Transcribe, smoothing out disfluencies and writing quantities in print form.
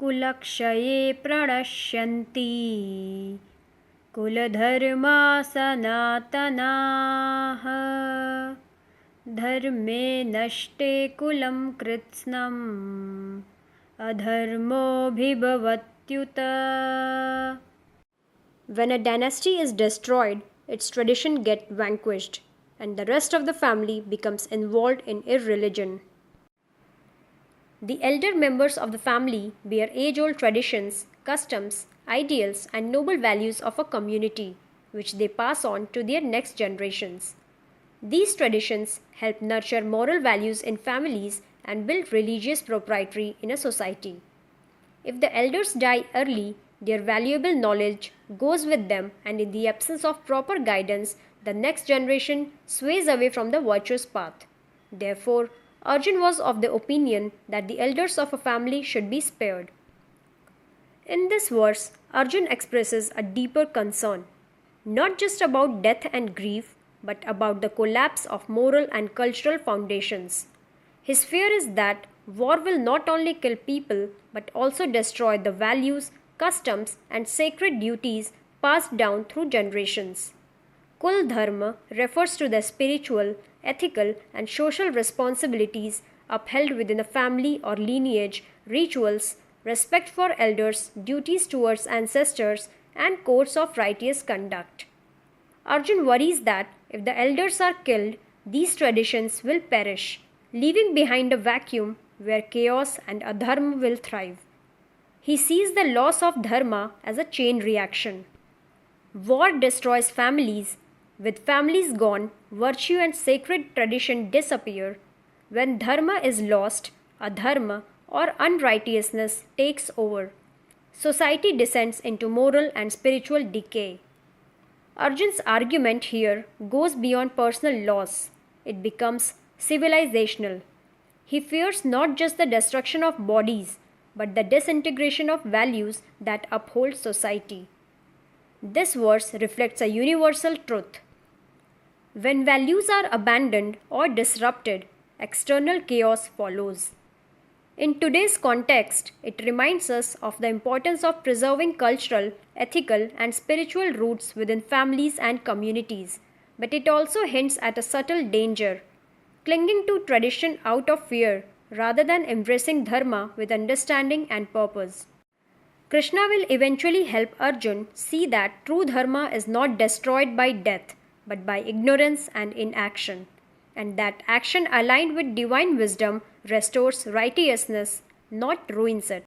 कुलक्षये प्रणश्यन्ति कुलधर्मा सनातनाः धर्मे नष्टे कुलं कृत्स्नम् अधर्मोऽभिभवत्युत. When a dynasty is destroyed, its tradition gets vanquished, and the rest of the family becomes involved in irreligion. The elder members of the family bear age-old traditions, customs, ideals, and noble values of a community, which they pass on to their next generations. These traditions help nurture moral values in families and build religious propriety in a society. If the elders die early, their valuable knowledge goes with them, and in the absence of proper guidance, the next generation sways away from the virtuous path. Therefore, Arjun was of the opinion that the elders of a family should be spared. In this verse, Arjun expresses a deeper concern, not just about death and grief, but about the collapse of moral and cultural foundations. His fear is that war will not only kill people but also destroy the values, customs, and sacred duties passed down through generations. Kul Dharma refers to the spiritual, ethical, and social responsibilities upheld within a family or lineage, rituals, respect for elders, duties towards ancestors, and codes of righteous conduct. Arjun worries that if the elders are killed, these traditions will perish, leaving behind a vacuum where chaos and adharma will thrive. He sees the loss of dharma as a chain reaction. War destroys families. With families gone, virtue and sacred tradition disappear. When dharma is lost, adharma or unrighteousness takes over. Society descends into moral and spiritual decay. Arjun's argument here goes beyond personal loss. It becomes civilizational. He fears not just the destruction of bodies, but the disintegration of values that uphold society. This verse reflects a universal truth. When values are abandoned or disrupted, external chaos follows. In today's context, it reminds us of the importance of preserving cultural, ethical, and spiritual roots within families and communities, but it also hints at a subtle danger, clinging to tradition out of fear rather than embracing dharma with understanding and purpose. Krishna will eventually help Arjun see that true dharma is not destroyed by death, but by ignorance and inaction, and that action aligned with divine wisdom restores righteousness, not ruins it.